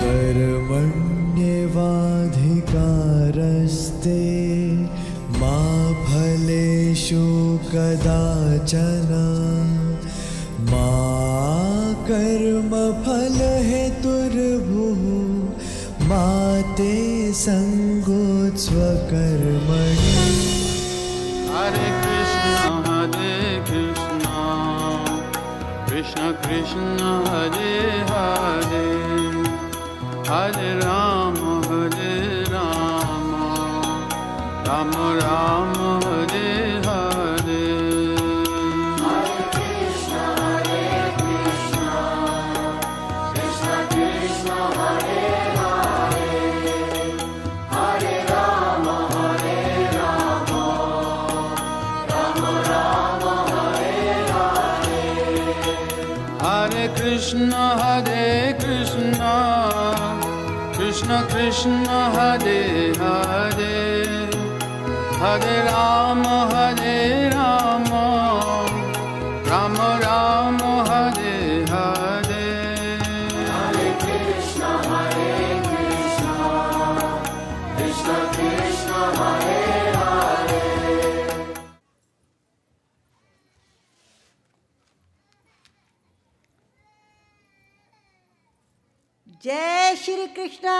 कर्मण्येवाधिकारस्ते मा फलेषु कदाचन मा कर्मफलहेतुर्भुः मा ते सङ्गोत्स्वकर्मणि. Hare Krishna, Krishna Krishna, Hare Hare, Hare Rama, Rama Rama, Hare Hare. Hare Krishna, Krishna Krishna, Hare Hare, Hare Rama, Rama Rama, Hare Hare. Hare Krishna, Krishna Krishna, Hare Hare, Hare Rama, Rama Rama, Hare Hare. Hare Krishna, Krishna Krishna, Hare Hare. Jai Shri Krishna.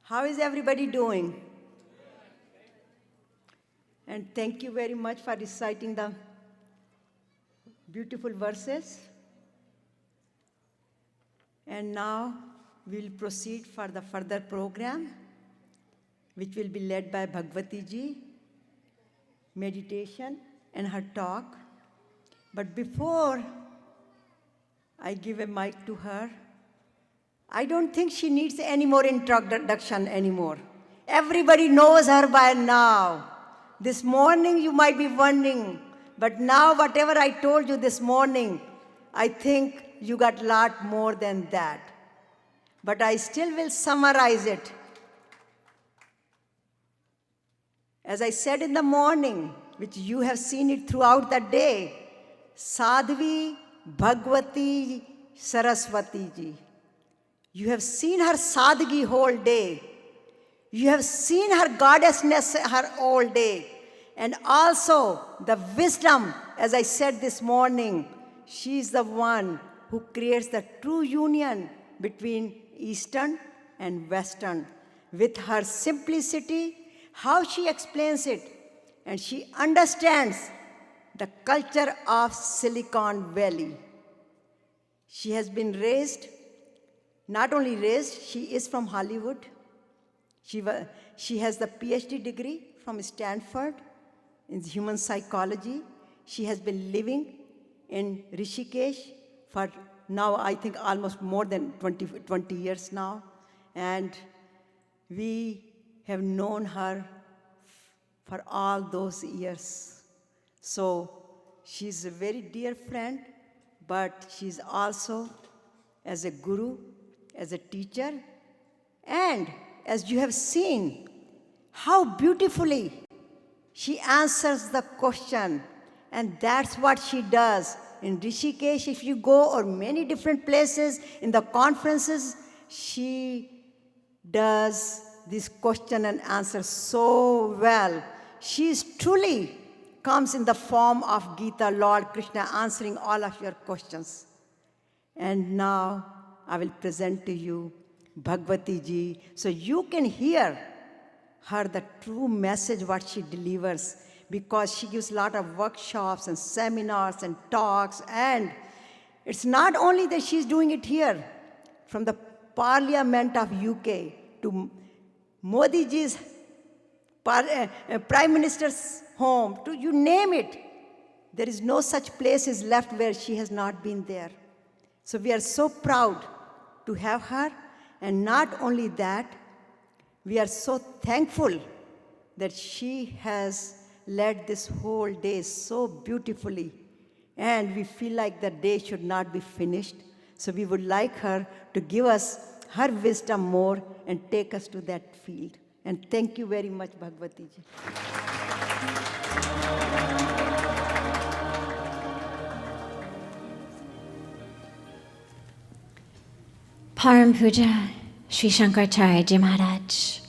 How is everybody doing? And thank you very much for reciting the beautiful verses. And now we'll proceed for the further program, which will be led by Bhagawati ji, meditation and her talk. But before I give a mic to her, I don't think she needs any more introduction anymore. Everybody knows her by now. This morning you might be wondering, but now whatever I told you this morning, I think you got a lot more than that. But I still will summarize it. As I said in the morning, which you have seen it throughout the day, Sadhvi, Bhagawati, Saraswatiji. You have seen her sadhgi whole day. You have seen her goddessness her all day. And also the wisdom, as I said this morning, she is the one who creates the true union between Eastern and Western. With her simplicity, how she explains it, and she understands the culture of Silicon Valley. She has been raised, not only raised, she is from Hollywood. She has the PhD degree from Stanford in human psychology. She has been living in Rishikesh for now, I think almost more than 20 years now. And we have known her for all those years. So she's a very dear friend, but she's also as a guru, as a teacher, and as you have seen, how beautifully she answers the question, and that's what she does. In Rishikesh, if you go, or many different places, in the conferences, she does this question and answer so well. She truly comes in the form of Gita, Lord Krishna, answering all of your questions. And now I will present to you Bhagawati ji, so you can hear her the true message what she delivers, because she gives a lot of workshops and seminars and talks, and it's not only that she's doing it here, from the Parliament of UK to Modi ji's Prime Minister's home, to you name it. There is no such places left where she has not been there. So we are so proud to have her, and not only that, we are so thankful that she has led this whole day so beautifully, and we feel like the day should not be finished. So we would like her to give us her wisdom more and take us to that field. And thank you very much, Bhagawati ji. Param Puja Sri Shankaracharya Maharaj,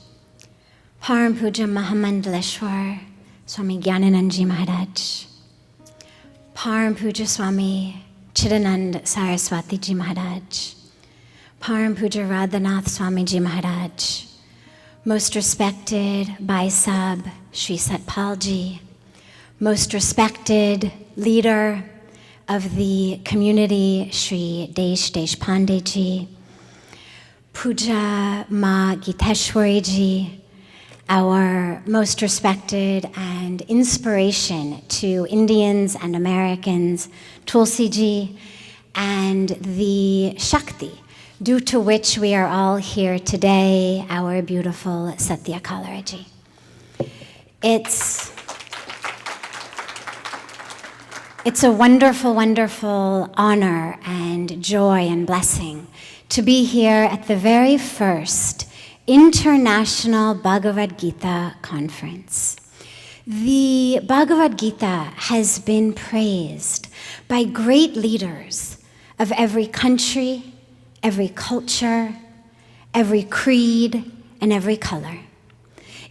Param Puja Mahamandaleshwar Swami Gyananandji Maharaj, Param Puja Swami Chidanand Saraswatiji Maharaj, Param Puja Radhanath Swamiji Maharaj, most respected Bhai Sahib Sri Satpalji, most respected leader of the community Sri Desh Deshpandeji, Puja Ma Giteshwariji, our most respected and inspiration to Indians and Americans, Tulsiji, and the Shakti, due to which we are all here today, our beautiful Satya Kalraji. It's a wonderful, wonderful honor and joy and blessing to be here at the very first International Bhagavad Gita Conference. The Bhagavad Gita has been praised by great leaders of every country, every culture, every creed, and every color.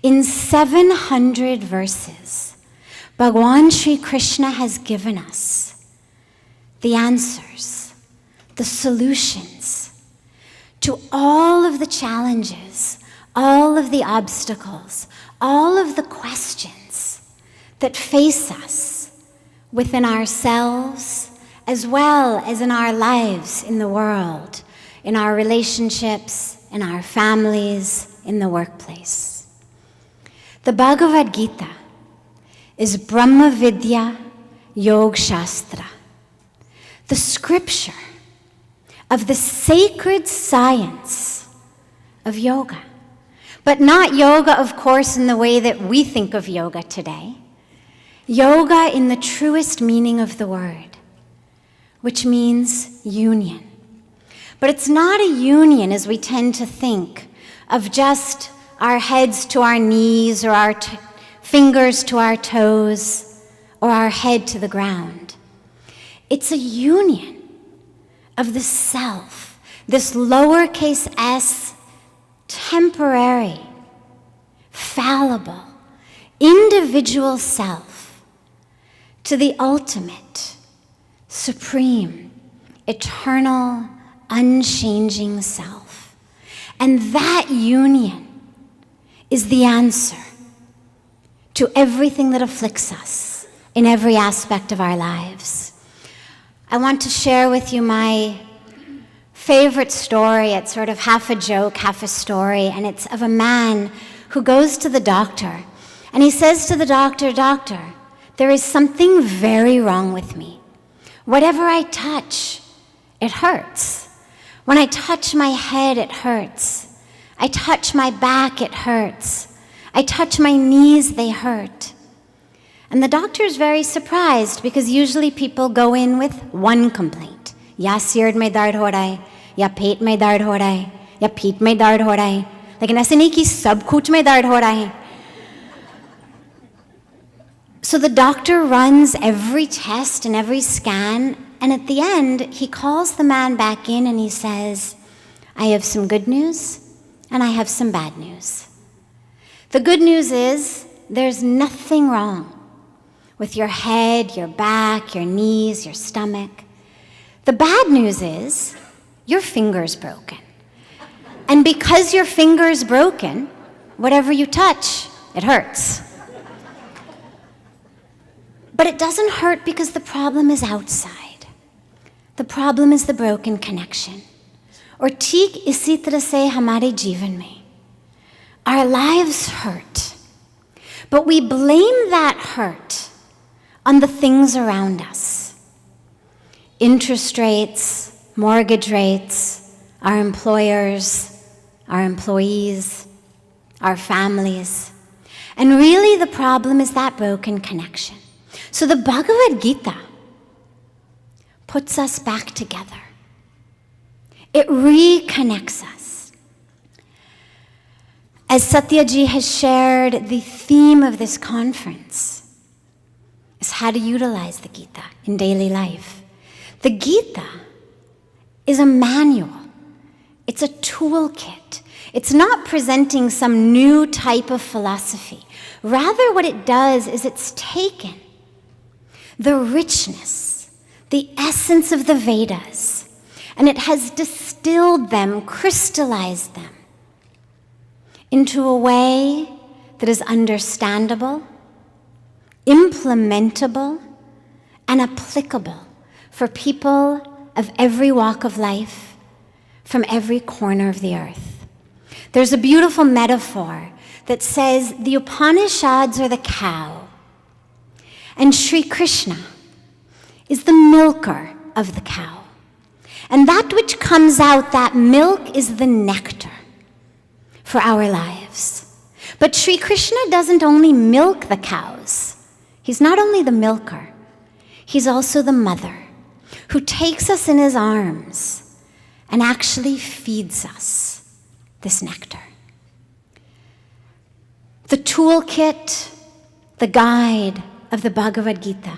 In 700 verses, Bhagwan Sri Krishna has given us the answers, the solutions to all of the challenges, all of the obstacles, all of the questions that face us within ourselves, as well as in our lives in the world, in our relationships, in our families, in the workplace. The Bhagavad Gita is Brahma Vidya Yoga Shastra, the scripture of the sacred science of yoga. But not yoga, of course, in the way that we think of yoga today. Yoga in the truest meaning of the word, which means union. But it's not a union as we tend to think of just our heads to our knees or our fingers to our toes or our head to the ground. It's a union of the self, this lowercase s, temporary, fallible, individual self to the ultimate, supreme, eternal, unchanging self. And that union is the answer to everything that afflicts us in every aspect of our lives. I want to share with you my favorite story. It's sort of half a joke, half a story, and it's of a man who goes to the doctor, and he says to the doctor, "Doctor, there is something very wrong with me. Whatever I touch, it hurts. When I touch my head, it hurts. I touch my back, it hurts. I touch my knees, they hurt." And the doctor is very surprised because usually people go in with one complaint. Ya sir mein dard ho raha hai, ya pet mein dard ho raha hai, ya peet mein dard ho raha hai. Lekin aise nahi ki sab kuch mein dard ho raha hai. So the doctor runs every test and every scan, and at the end, he calls the man back in and he says, "I have some good news and I have some bad news. The good news is there's nothing wrong with your head, your back, your knees, your stomach. The bad news is your finger's broken. And because your finger's broken, whatever you touch, it hurts. But it doesn't hurt because the problem is outside. The problem is the broken connection. और ठीक इसी तरह से हमारे जीवन में our lives hurt, but we blame that hurt on the things around us. Interest rates, mortgage rates, our employers, our employees, our families. And really the problem is that broken connection. So the Bhagavad Gita puts us back together. It reconnects us. As Satyaji has shared, the theme of this conference is how to utilize the Gita in daily life. The Gita is a manual. It's a toolkit. It's not presenting some new type of philosophy. Rather, what it does is it's taken the richness, the essence of the Vedas, and it has distilled them, crystallized them into a way that is understandable, implementable, and applicable for people of every walk of life, from every corner of the earth. There's a beautiful metaphor that says the Upanishads are the cow, and Sri Krishna is the milker of the cow. And that which comes out, that milk, is the nectar for our lives. But Sri Krishna doesn't only milk the cows. He's not only the milker, he's also the mother who takes us in his arms and actually feeds us this nectar. The toolkit, the guide of the Bhagavad Gita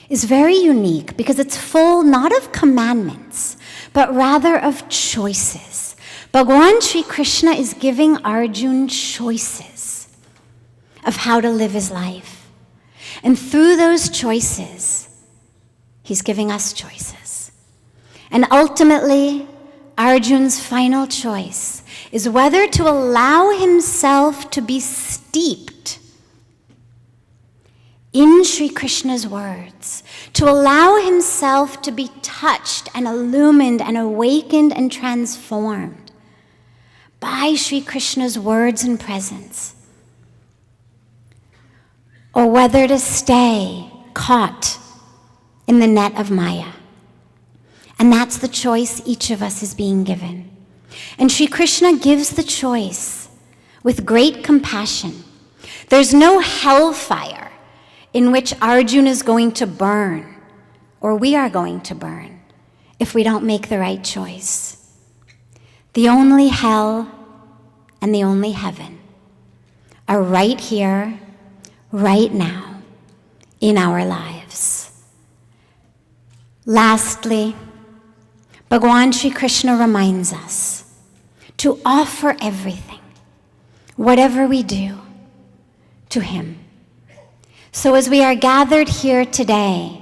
is very unique because it's full not of commandments, but rather of choices. Bhagavan Sri Krishna is giving Arjuna choices of how to live his life. And through those choices, he's giving us choices. And ultimately, Arjuna's final choice is whether to allow himself to be steeped in Sri Krishna's words, to allow himself to be touched and illumined and awakened and transformed by Sri Krishna's words and presence, or whether to stay caught in the net of Maya. And that's the choice each of us is being given. And Sri Krishna gives the choice with great compassion. There's no hellfire in which Arjuna is going to burn, or we are going to burn, if we don't make the right choice. The only hell and the only heaven are right here, right now, in our lives. Lastly, Bhagavan Sri Krishna reminds us to offer everything, whatever we do, to him. So as we are gathered here today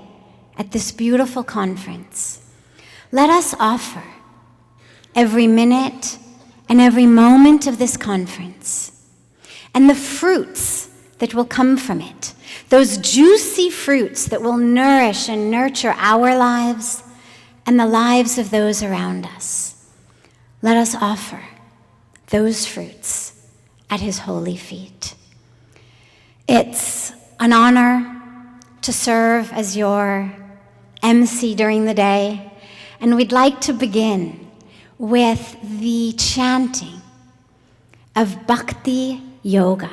at this beautiful conference, let us offer every minute and every moment of this conference and the fruits that will come from it, those juicy fruits that will nourish and nurture our lives and the lives of those around us. Let us offer those fruits at his holy feet. It's an honor to serve as your MC during the day, and we'd like to begin with the chanting of Bhakti Yoga,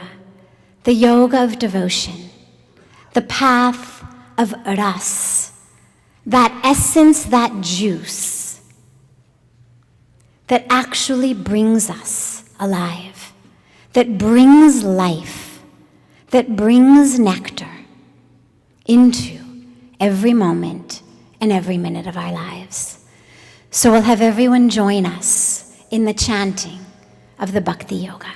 the yoga of devotion, the path of ras, that essence, that juice that actually brings us alive, that brings life, that brings nectar into every moment and every minute of our lives. So we'll have everyone join us in the chanting of the Bhakti Yoga.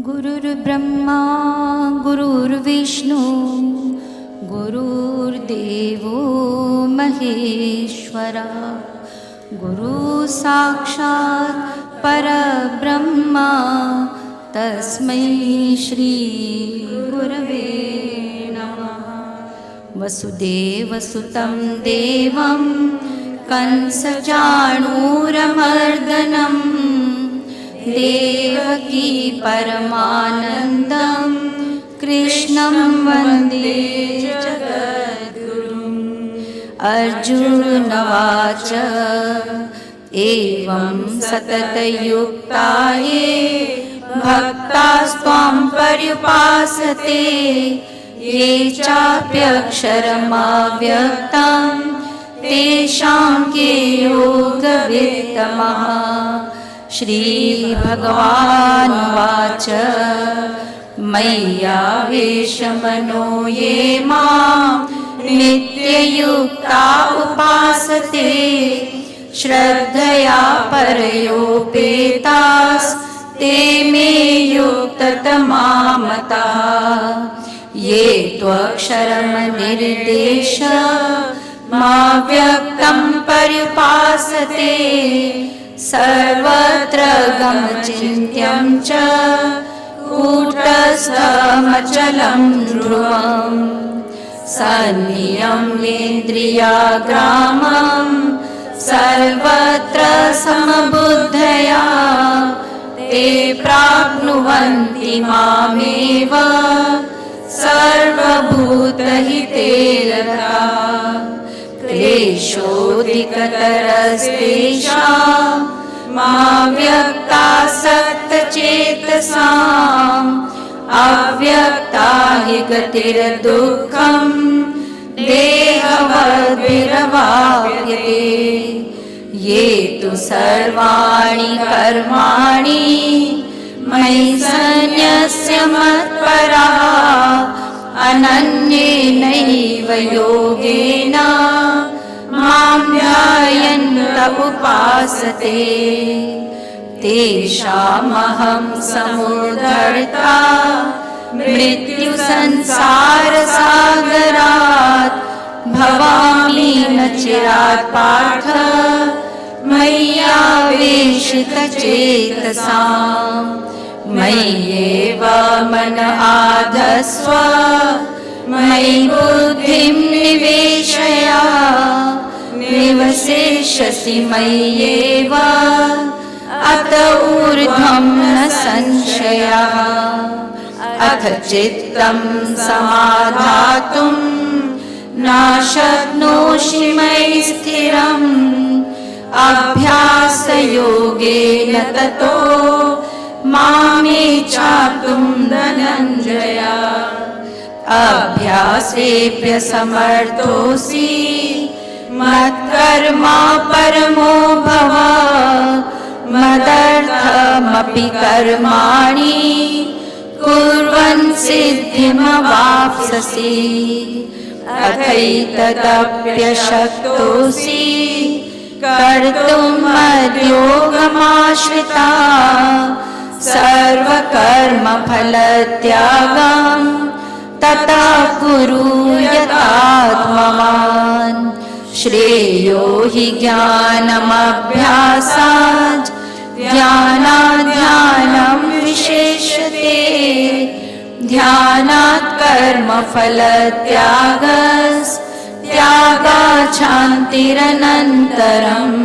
गुरुर्ब्रह्मा गुरुर्विष्णु गुरुर्देवो महेश्वरा गुरु साक्षात् परब्रह्मा तस्मै श्री गुरवे नमः। वसुदेवसुतं देवं कंसचाणूरमर्दनम् देवकी परमानन्दं कृष्णं वन्दे जगद्गुरुम्। अर्जुनवाच एवं सततयुक्ताये भक्तास्त्वां पर्युपासते ये चाप्यक्षरमव्यक्तं तेषां के योगवित्तमः। श्रीभगवानुवाच मय्यावेशमनो ये मां नित्ययुक्ता उपासते श्रद्धया परयोपेतास्ते मे युक्ततमा ये त्वक्षरमनिर्देशमव्यक्तं पर्युपासते सर्वत्र गमचिन्त्यं च कूटस्थमचलं ध्रुवम् संयम्येन्द्रियाग्रामं सर्वत्र समबुद्धया ते प्राप्नुवन्ति मामेव सर्वभूतहिते रताः। क्लेशोऽधिकतरस्तेषां माव्यक्तासक्तचेतसाम् अव्यक्ता हि गतिर्दुःखं देहवद्भिरवाप्यते ये तु सर्वाणि कर्माणि मयि सन्न्यस्य मत्पराः अनन्येनैव योगेन मां ध्यायन्त उपासते तेषामहं समुद्धर्ता मृत्युसंसारसागरात् भवामि न चिरात् पार्थ मय्यावेशितचेतसाम् मय्येव मन आधस्व मयि बुद्धिं निवेशय निवसिष्यसि मय्येव अत ऊर्ध्वं न संशयः। अथ चित्तं समाधातुं न शक्नोषि मयि स्थिरम् अभ्यासयोगेन ततो मामेच्छाप्तुं धनञ्जय। अभ्यासेऽप्यसमर्थोऽसि मत्कर्मा परमो भव मदर्थमपि कर्माणि कुर्वन् सिद्धिमवाप्स्यसि। अथैतदप्यशक्तोऽसि कर्तुं मद्योगमाश्रिता सर्वकर्मफलत्यागं तथा कुरु यथात्मवान्। श्रेयो हि ज्ञानमभ्यासात् ध्यानात् विशेष्यते ध्यानात् कर्मफलत्यागात् शान्तिरनन्तरम्।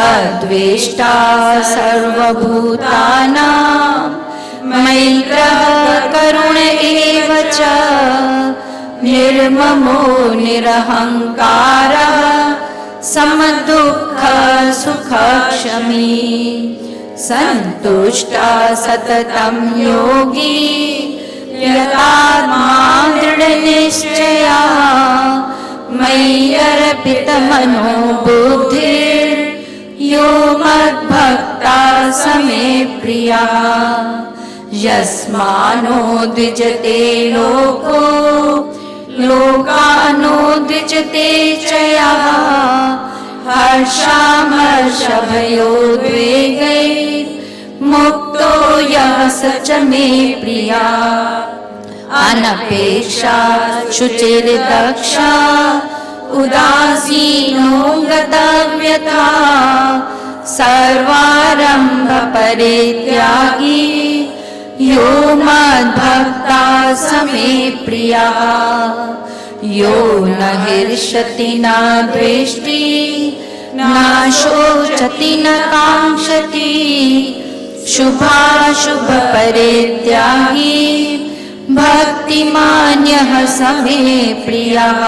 अद्वेष्टा सर्वभूतानां मैत्रः करुण एव च निर्ममो निरहङ्कारः समदुःखसुखक्षमी सन्तुष्टा सततं योगी यतात्मा दृढनिश्चया मय्यर्पितमनो बुद्धिर्यो मद्भक्ता समे प्रिया। यस्मानो द्विजते लोको लोकानो द्विजते च यः हर्षामर्षभयोद्वेगैर्मुक्तो यः स च मे प्रिया। अनपेक्षा शुचिर्दक्षा उदासीनो गतव्यथा सर्वारम्भपरित्यागी यो मद्भक्ता समे प्रियः। यो न हृष्यति न द्वेष्टि न शोचति न काङ्क्षति शुभाशुभपरित्यागी भक्तिमान्यः समे प्रियः।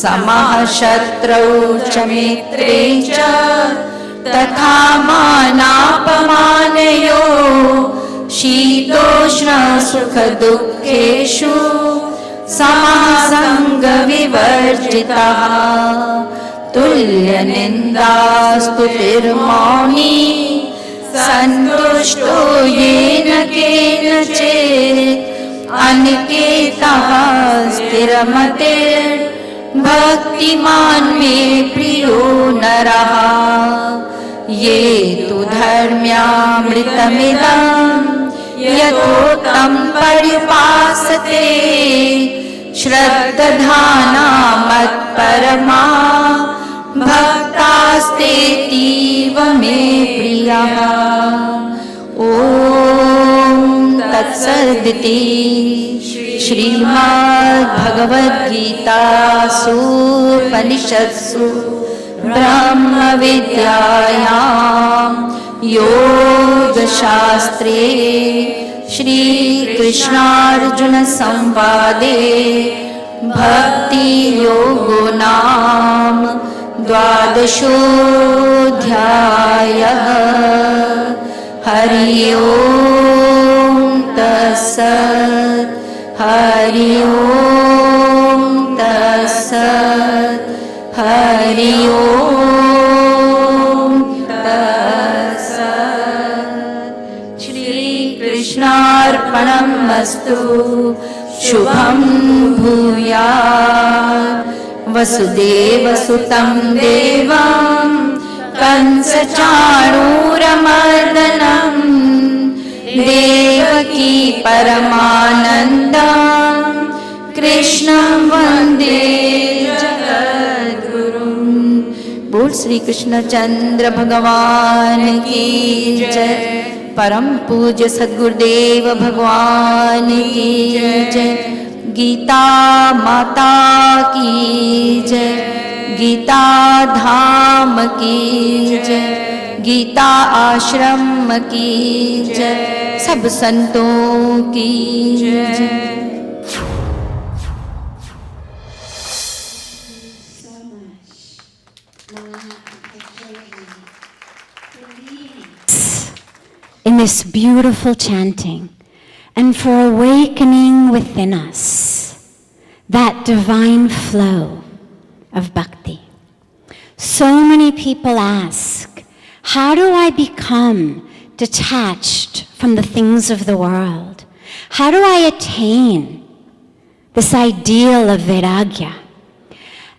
समः शत्रौ च मित्रे च तथा मानापमानयो शीतोष्णसुखदुःखेषु समः सङ्गविवर्जितः तुल्यनिन्दास्तुतिर्मौनी सन्तुष्टो येन केनचित् अनिकेतः स्थिरमतिर्भक्तिमान् मे प्रियो नरः ये तु धर्म्यामृतमिदं यथोक्तं पर्युपासते श्रद्धाना मत्परमा भक्तास्तेतीव मे प्रियः ॐ तत्सदिति श्रीमद्भगवद्गीतासु उपनिषत्सु ब्रह्मविद्यायां योगशास्त्रे श्रीकृष्णार्जुनसंवादे भक्तियोगो नाम 12ोऽध्यायः हरि ओं तत्सत् हरि ओं तत्सत् हरि ओं तत्सत् श्रीकृष्णार्पणमस्तु शुभं भूयात् वसुदेवसुतं देवं कंसचाणूरमर्दनं देवकी परमानन्दं कृष्णं वन्दे जगद्गुरुं। बोल श्री कृष्ण चंद्र भगवान की जय। परम पूज्य सद्गुरुदेव भगवान की जय। गीता माता की जय। गीता धाम की जय। गीता आश्रम की जय। सब संतों की जय। In this beautiful chanting, and for awakening within us that divine flow of bhakti. So many people ask, how do I become detached from the things of the world? How do I attain this ideal of vairagya?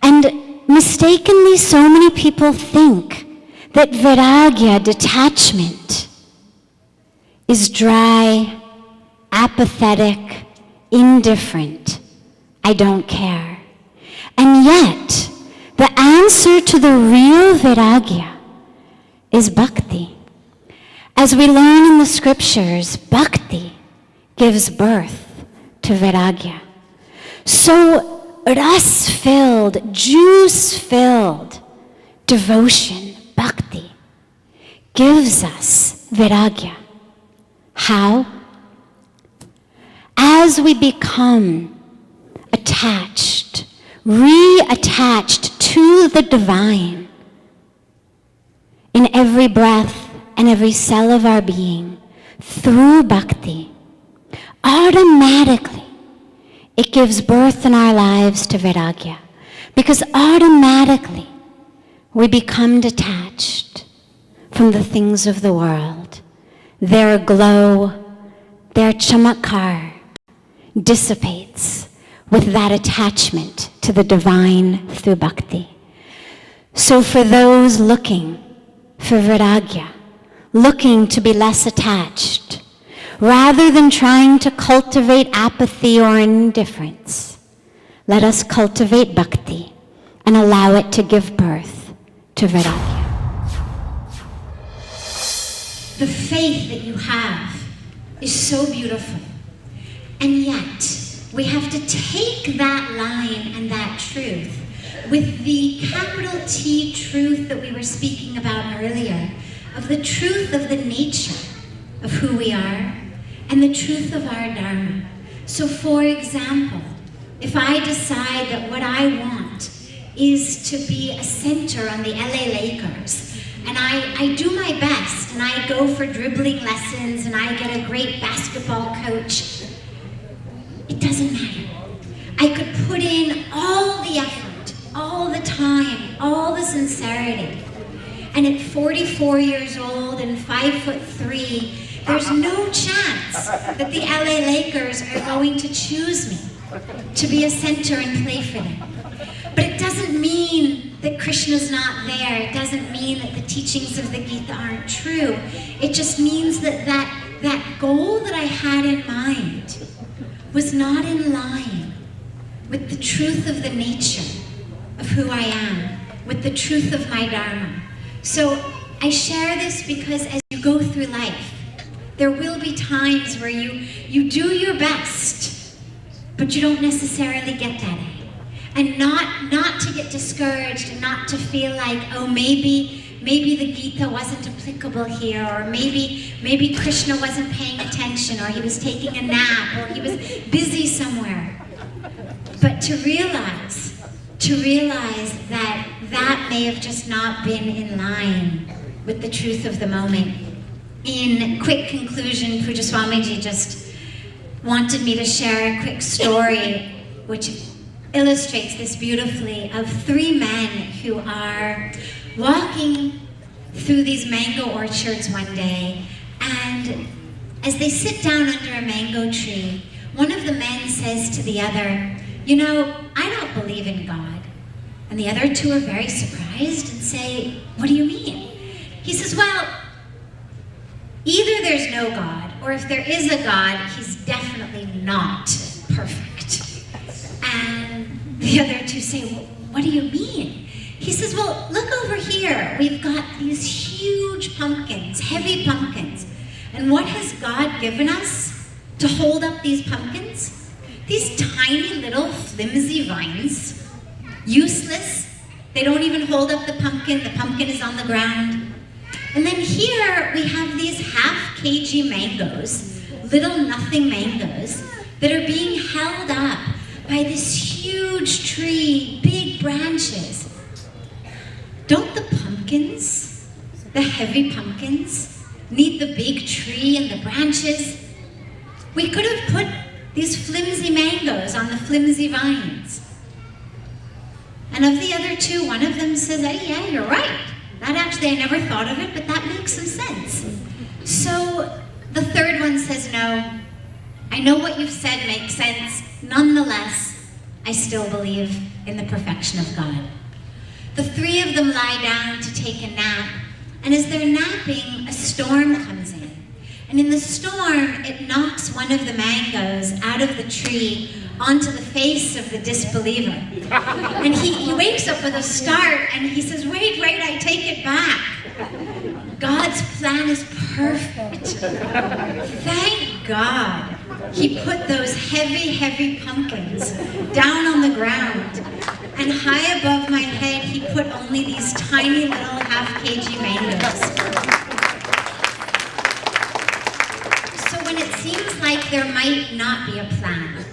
And mistakenly, so many people think that vairagya, detachment, is dry, apathetic, indifferent. I don't care. And yet, the answer to the real vairagya is bhakti. As we learn in the scriptures, bhakti gives birth to vairagya. So, ras-filled, juice-filled devotion, bhakti, gives us vairagya. How? As we become attached, reattached to the divine in every breath and every cell of our being through bhakti, automatically it gives birth in our lives to vairagya, because automatically we become detached from the things of the world. Their glow, their chamatkar dissipates with that attachment to the divine through bhakti. So for those looking for vairagya, looking to be less attached, rather than trying to cultivate apathy or indifference, let us cultivate bhakti and allow it to give birth to vairagya. The faith that you have is so beautiful. And yet, we have to take that line and that truth with the capital T truth that we were speaking about earlier, of the truth of the nature of who we are and the truth of our dharma. So for example, if I decide that what I want is to be a center on the LA Lakers, and I do my best, and I go for dribbling lessons, and I get a great basketball coach, it doesn't matter. I could put in all the effort, all the time, all the sincerity. And at 44 years old and 5'3", there's no chance that the LA Lakers are going to choose me to be a center and play for them. But it doesn't mean that Krishna's not there. It doesn't mean that the teachings of the Gita aren't true. It just means that that goal that I had in mind was not in line with the truth of the nature of who I am, with the truth of my Dharma. So I share this because as you go through life, there will be times where you do your best, but you don't necessarily get that A. And not to get discouraged and not to feel like, oh, maybe the Gita wasn't applicable here, or maybe Krishna wasn't paying attention, or he was taking a nap, or he was busy somewhere. But to realize that may have just not been in line with the truth of the moment. In quick conclusion, Puja Swamiji just wanted me to share a quick story which illustrates this beautifully, of 3 men who are walking through these mango orchards one day, and as they sit down under a mango tree, one of the men says to the other, you know, I don't believe in God. And the other 2 are very surprised and say, what do you mean? He says, well, either there's no God, or if there is a God, he's definitely not perfect. And the other 2 say, well, what do you mean? He says, well, look over here. We've got these huge pumpkins, heavy pumpkins. And what has God given us to hold up these pumpkins? These tiny little flimsy vines, useless. They don't even hold up the pumpkin is on the ground. And then here we have these half-kg mangoes, little nothing mangoes, that are being held up by this huge tree, big branches. Don't the pumpkins, the heavy pumpkins, need the big tree and the branches? We could have put these flimsy mangoes on the flimsy vines. And of the other 2, one of them says, hey, yeah, you're right. That actually, I never thought of it, but that makes some sense. So the 3rd one says, no, I know what you've said makes sense. Nonetheless, I still believe in the perfection of God. The 3 of them lie down to take a nap, and as they're napping, a storm comes in. And in the storm, it knocks one of the mangoes out of the tree onto the face of the disbeliever. And he wakes up with a start, and he says, wait, I take it back. God's plan is perfect. Thank God he put those heavy pumpkins down on the ground, and high above my head he put only these tiny little half-kg mangoes. So when it seems like there might not be a plan,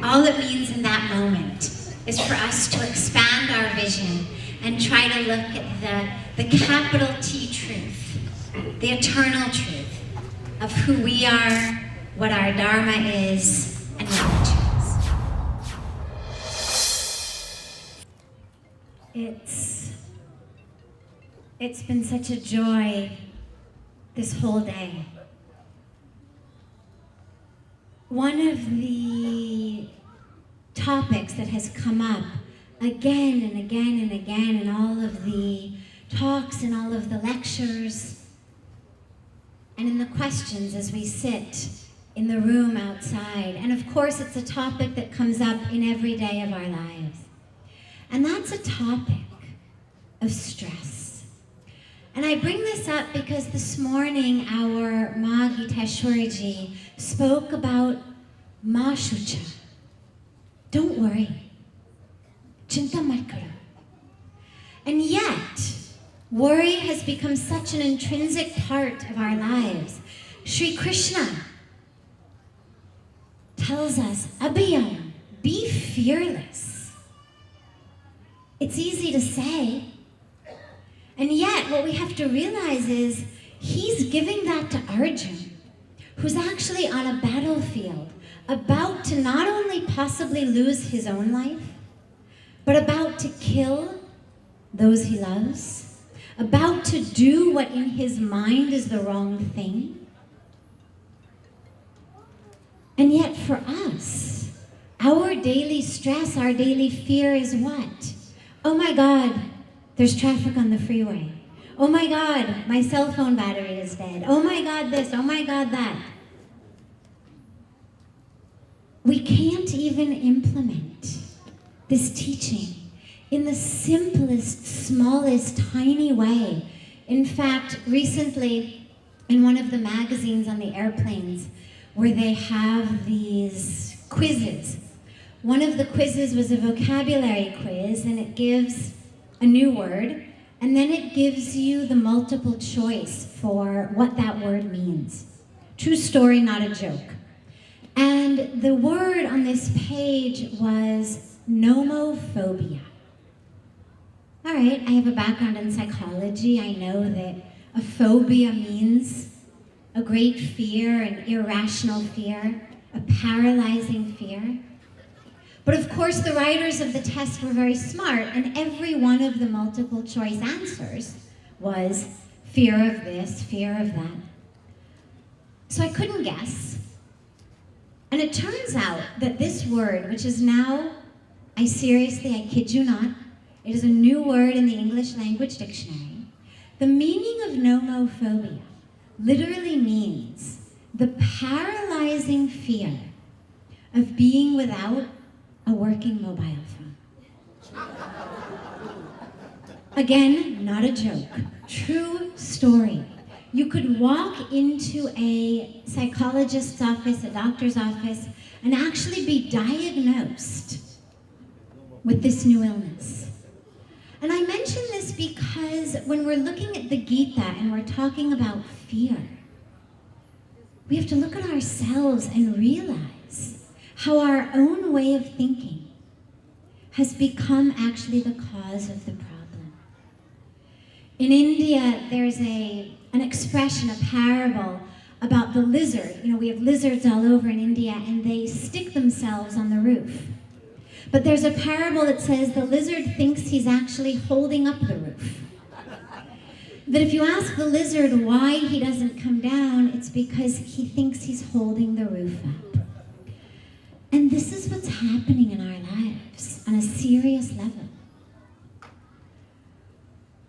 all it means in that moment is for us to expand our vision and try to look at the capital T truth, the eternal truth of who we are, what our Dharma is, and what we choose. It's been such a joy this whole day. One of the topics that has come up again and again and again in all of the talks and all of the lectures and in the questions as we sit in the room outside. And of course, it's a topic that comes up in every day of our lives. And that's a topic of stress. And I bring this up because this morning our Ma Giteshwariji spoke about Ma Shucha. Don't worry. Chinta mat karo. And yet, worry has become such an intrinsic part of our lives. Sri Krishna tells us, Abhiyam, be fearless. It's easy to say. And yet, what we have to realize is he's giving that to Arjun, who's actually on a battlefield about to not only possibly lose his own life, but about to kill those he loves, about to do what in his mind is the wrong thing. And yet for us, our daily stress, our daily fear is what? Oh my God, there's traffic on the freeway. Oh my God, my cell phone battery is dead. Oh my God this, oh my God that. We can't even implement this teaching in the simplest, smallest, tiny way. In fact, recently, in one of the magazines on the airplanes, where they have these quizzes, one of the quizzes was a vocabulary quiz, and it gives a new word, and then it gives you the multiple choice for what that word means. True story, not a joke. And the word on this page was nomophobia. All right, I have a background in psychology. I know that a phobia means a great fear, an irrational fear, a paralyzing fear. But of course, the writers of the test were very smart, and every one of the multiple choice answers was fear of this, fear of that. So I couldn't guess. And it turns out that this word, which is now, I kid you not, it is a new word in the English language dictionary. The meaning of nomophobia literally means the paralyzing fear of being without a working mobile phone. Again, not a joke. True story. You could walk into a psychologist's office, a doctor's office, and actually be diagnosed with this new illness. And I mention this because when we're looking at the Gita and we're talking about fear, we have to look at ourselves and realize how our own way of thinking has become actually the cause of the problem. In India, there's an expression, a parable about the lizard. You know, we have lizards all over in India, and they stick themselves on the roof. But there's a parable that says the lizard thinks he's actually holding up the roof. That if you ask the lizard why he doesn't come down, it's because he thinks he's holding the roof up. And this is what's happening in our lives on a serious level.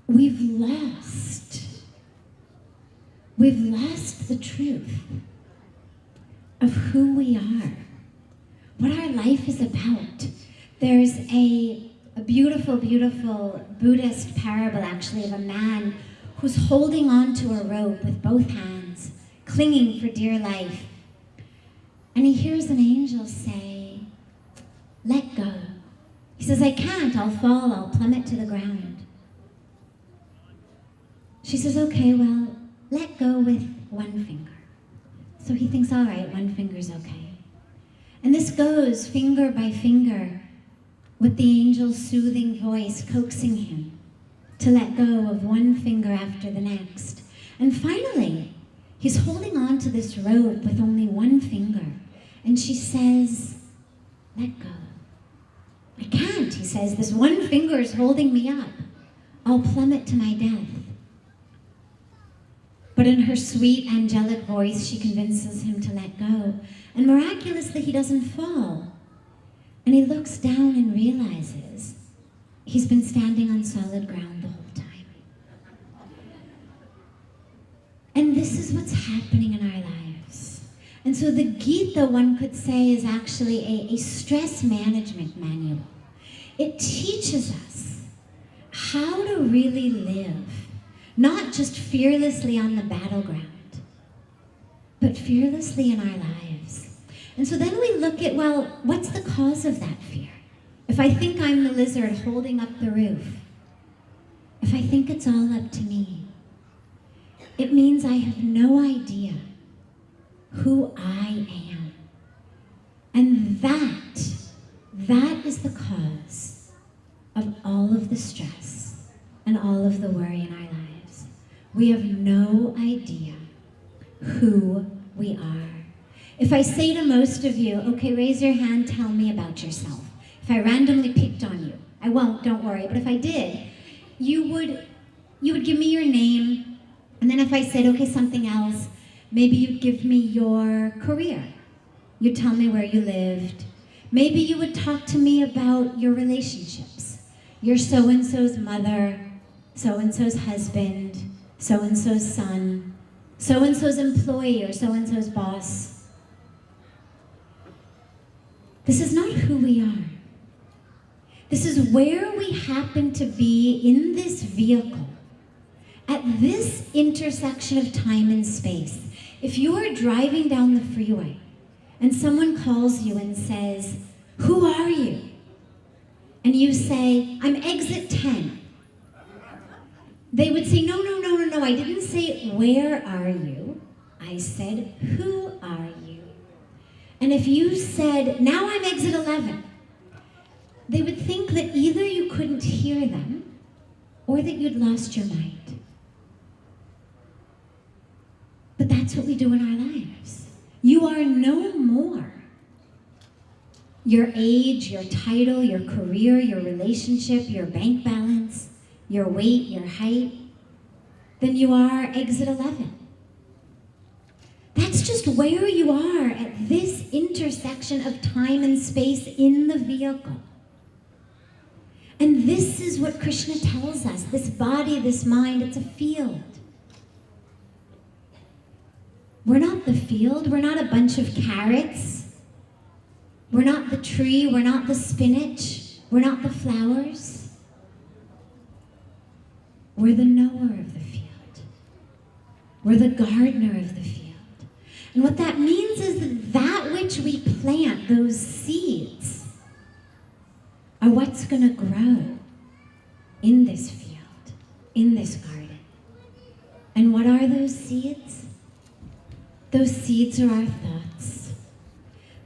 We've lost the truth of who we are, what our life is about. There's a beautiful, beautiful Buddhist parable, actually, of a man who's holding on to a rope with both hands, clinging for dear life. And he hears an angel say, "Let go." He says, "I can't, I'll fall, I'll plummet to the ground." She says, "Okay, well, let go with one finger." So he thinks, all right, one finger's okay. And this goes finger by finger, with the angel's soothing voice coaxing him to let go of one finger after the next. And finally, he's holding on to this rope with only one finger. And she says, "Let go." "I can't," he says. "This one finger is holding me up. I'll plummet to my death." But in her sweet, angelic voice, she convinces him to let go. And miraculously, he doesn't fall. And he looks down and realizes he's been standing on solid ground the whole time. And this is what's happening in our lives. And so the Gita, one could say, is actually a stress management manual. It teaches us how to really live, not just fearlessly on the battleground, but fearlessly in our lives. And so then we look at, well, what's the cause of that fear? If I think I'm the lizard holding up the roof, if I think it's all up to me, it means I have no idea who I am. And that is the cause of all of the stress and all of the worry in our lives. We have no idea who we are. If I say to most of you, okay, raise your hand, tell me about yourself. If I randomly picked on you, I won't, don't worry, but if I did, you would give me your name, and then if I said, okay, something else, maybe you'd give me your career. You'd tell me where you lived. Maybe you would talk to me about your relationships. Your so-and-so's mother, so-and-so's husband, so-and-so's son, so-and-so's employee or so-and-so's boss. This is not who we are. This is where we happen to be in this vehicle, at this intersection of time and space. If you are driving down the freeway and someone calls you and says, "Who are you?" and you say, "I'm exit 10. They would say, no, I didn't say, "Where are you?" I said, "Who are you?" And if you said, "Now I'm exit 11, they would think that either you couldn't hear them or that you'd lost your mind. But that's what we do in our lives. You are no more your age, your title, your career, your relationship, your bank balance, your weight, your height, than you are exit 11. That's just where you are at this intersection of time and space in the vehicle. And this is what Krishna tells us. This body, this mind, it's a field. We're not the field. We're not a bunch of carrots. We're not the tree. We're not the spinach. We're not the flowers. We're the knower of the field. We're the gardener of the field. And what that means is that which we plant, those seeds, are what's going to grow in this field, in this garden. And what are those seeds? Those seeds are our thoughts.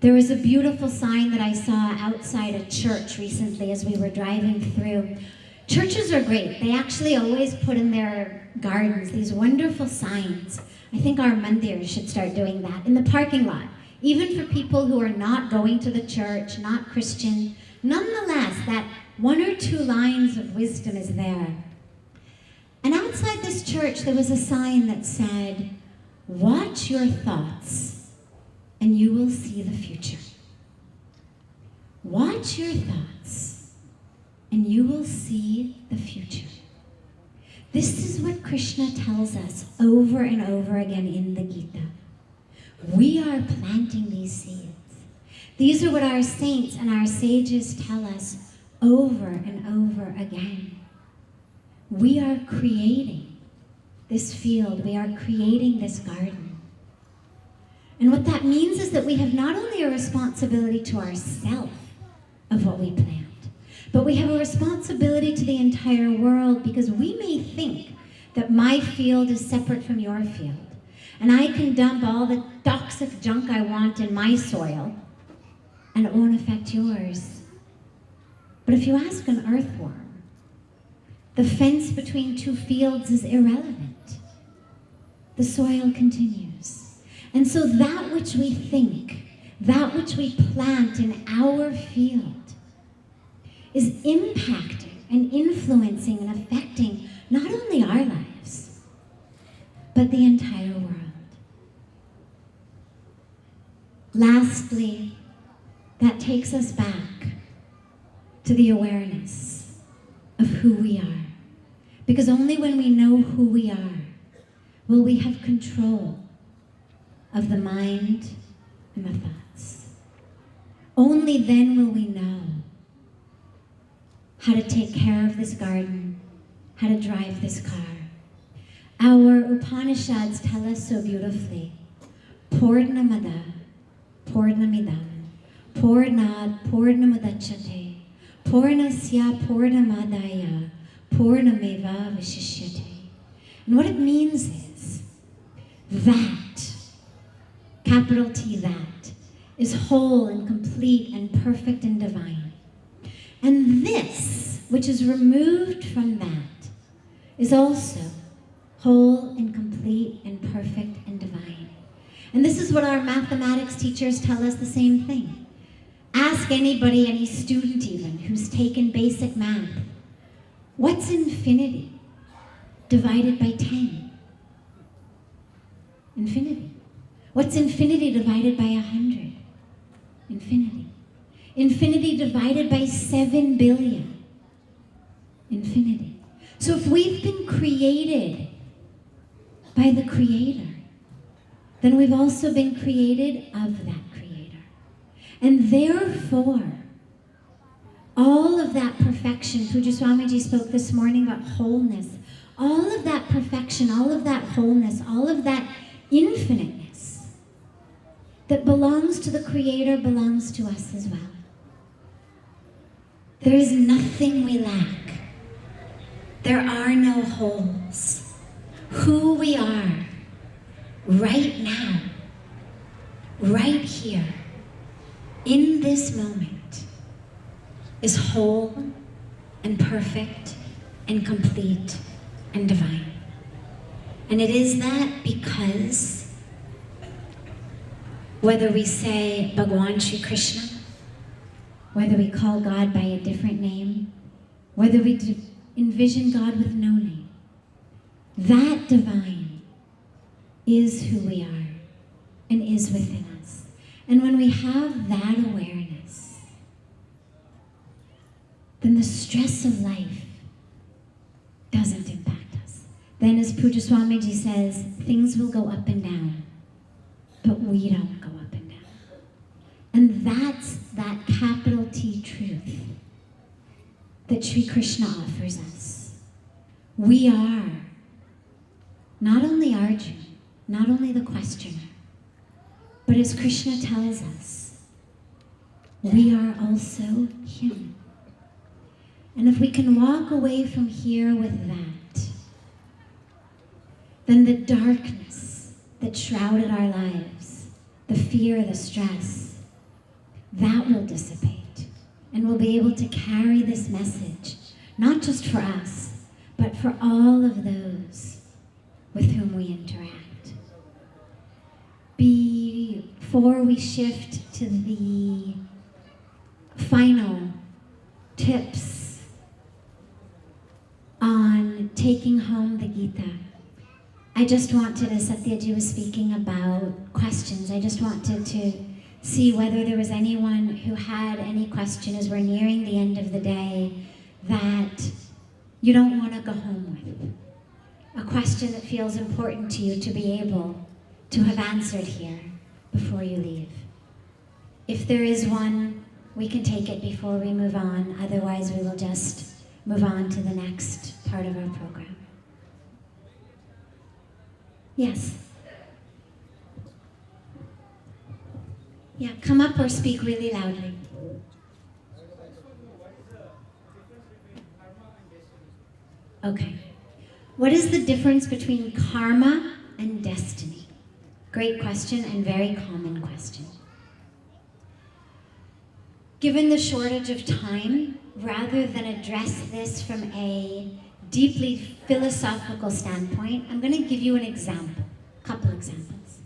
There was a beautiful sign that I saw outside a church recently as we were driving through. Churches are great. They actually always put in their gardens these wonderful signs. I think our mandirs should start doing that in the parking lot, even for people who are not going to the church, not Christian. Nonetheless, that 1 or 2 lines of wisdom is there. And outside this church, there was a sign that said, "Watch your thoughts, and you will see the future." Watch your thoughts, and you will see the future. This is what Krishna tells us over and over again in the Gita. We are planting these seeds. These are what our saints and our sages tell us over and over again. We are creating this field. We are creating this garden. And what that means is that we have not only a responsibility to ourselves of what we plant, but we have a responsibility to the entire world, because we may think that my field is separate from your field, and I can dump all the toxic junk I want in my soil, and it won't affect yours. But if you ask an earthworm, the fence between 2 fields is irrelevant. The soil continues. And so that which we think, that which we plant in our field, is impacting and influencing and affecting not only our lives, but the entire world. Lastly, that takes us back to the awareness of who we are. Because only when we know who we are will we have control of the mind and the thoughts. Only then will we know how to take care of this garden, how to drive this car. Our Upanishads tell us so beautifully, Purnamada, Purnamidam, Purnat, Purnamudachyate, Purnasya, Purnamadaya, Purnameva Vishishyate. And what it means is that, capital T, that, is whole and complete and perfect and divine. And this, which is removed from that, is also whole and complete and perfect and divine. And this is what our mathematics teachers tell us, the same thing. Ask anybody, any student even, who's taken basic math, what's infinity divided by 10? Infinity. What's infinity divided by 100? Infinity. Infinity divided by 7 billion. Infinity. So if we've been created by the Creator, then we've also been created of that Creator. And therefore, all of that perfection, Pujya Swamiji spoke this morning about wholeness, all of that perfection, all of that wholeness, all of that infiniteness that belongs to the Creator belongs to us as well. There is nothing we lack. There are no holes. Who we are right now, right here, in this moment, is whole and perfect and complete and divine. And it is that because whether we say Bhagawan Shri Krishna, whether we call God by a different name, whether we envision God with no name, that divine is who we are and is within us. And when we have that awareness, then the stress of life doesn't impact us. Then, as Pujya Swamiji says, things will go up and down, but we don't go up and down. And that's that capital T truth that Sri Krishna offers us. We are not only Arjuna, not only the questioner, but as Krishna tells us, we are also him. And if we can walk away from here with that, then the darkness that shrouded our lives, the fear, the stress, that will dissipate. And we'll be able to carry this message, not just for us, but for all of those with whom we interact. Before we shift to the final tips on taking home the Gita, I just wanted, as Satyaji was speaking about questions, I just wanted to see whether there was anyone who had any question as we're nearing the end of the day that you don't want to go home with. A question that feels important to you to be able to have answered here before you leave. If there is one, we can take it before we move on. Otherwise, we will just move on to the next part of our program. Yes? Yeah, come up or speak really loudly. Okay. What is the difference between karma and destiny? Great question and very common question. Given the shortage of time, rather than address this from a deeply philosophical standpoint, I'm going to give you an example, a couple examples.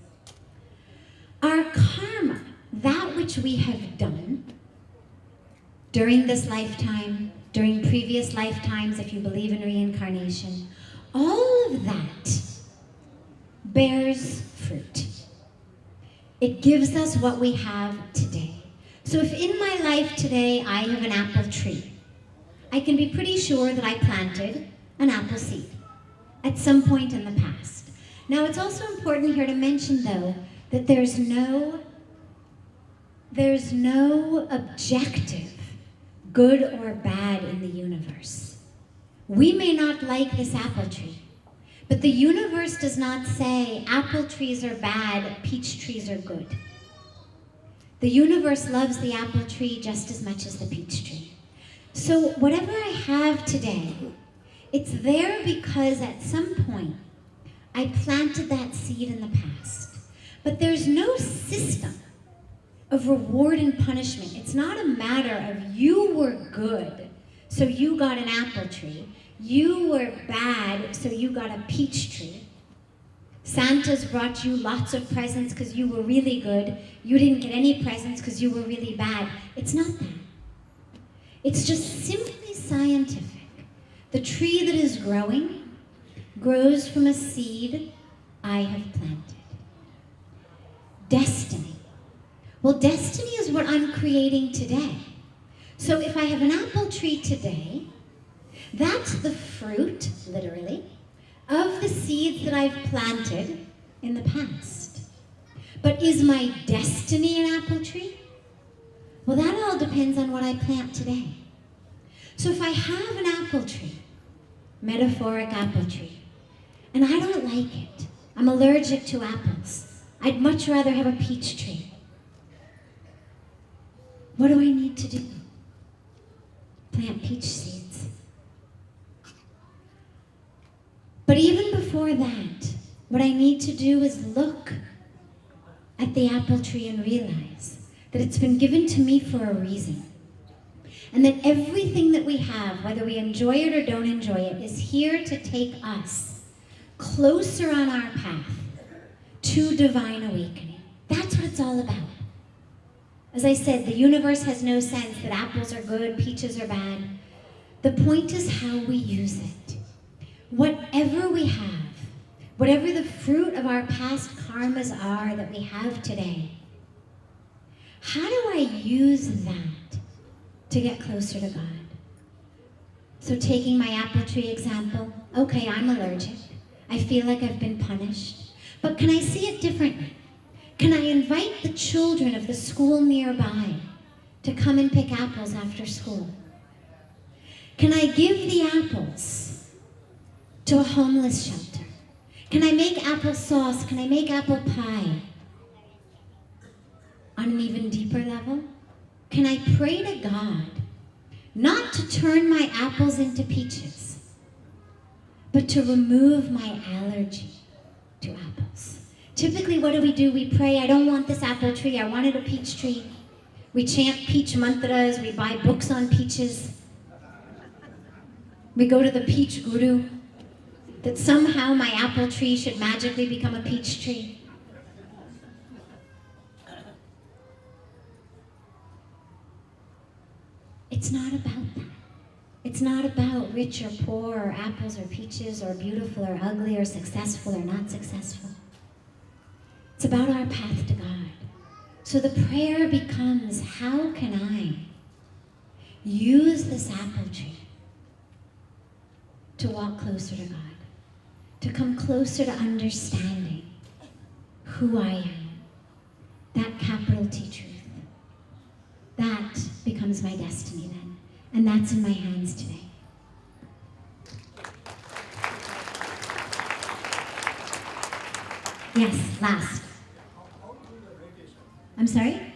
Our karma, that which we have done during this lifetime, during previous lifetimes, if you believe in reincarnation, all of that bears fruit. It gives us what we have today. So if in my life today I have an apple tree, I can be pretty sure that I planted an apple seed at some point in the past. Now it's also important here to mention though that there's no objective good or bad in the universe. We may not like this apple tree, but the universe does not say apple trees are bad, peach trees are good. The universe loves the apple tree just as much as the peach tree. So whatever I have today, it's there because at some point I planted that seed in the past. But there's no system of reward and punishment. It's not a matter of you were good, so you got an apple tree. You were bad, so you got a peach tree. Santa's brought you lots of presents because you were really good. You didn't get any presents because you were really bad. It's not that. It's just simply scientific. The tree that is growing grows from a seed I have planted. Destiny. Well, destiny is what I'm creating today. So if I have an apple tree today, that's the fruit, literally, of the seeds that I've planted in the past. But is my destiny an apple tree? Well, that all depends on what I plant today. So if I have an apple tree, metaphoric apple tree, and I don't like it, I'm allergic to apples, I'd much rather have a peach tree. What do I need to do? Plant peach seeds. But even before that, what I need to do is look at the apple tree and realize that it's been given to me for a reason. And that everything that we have, whether we enjoy it or don't enjoy it, is here to take us closer on our path to divine awakening. That's what it's all about. As I said, the universe has no sense that apples are good, peaches are bad. The point is how we use it. Whatever we have, whatever the fruit of our past karmas are that we have today, how do I use that to get closer to God? So taking my apple tree example, okay, I'm allergic. I feel like I've been punished. But can I see it differently? Can I invite the children of the school nearby to come and pick apples after school? Can I give the apples to a homeless shelter? Can I make applesauce? Can I make apple pie? On an even deeper level, can I pray to God not to turn my apples into peaches, but to remove my allergy to apples? Typically, what do? We pray, I don't want this apple tree, I wanted a peach tree. We chant peach mantras, we buy books on peaches. We go to the peach guru, that somehow my apple tree should magically become a peach tree. It's not about that. It's not about rich or poor, or apples or peaches, or beautiful or ugly, or successful or not successful. It's about our path to God. So the prayer becomes, how can I use this apple tree to walk closer to God, to come closer to understanding who I am, that capital T truth. That becomes my destiny then, and that's in my hands today. Yes, last. I'm sorry?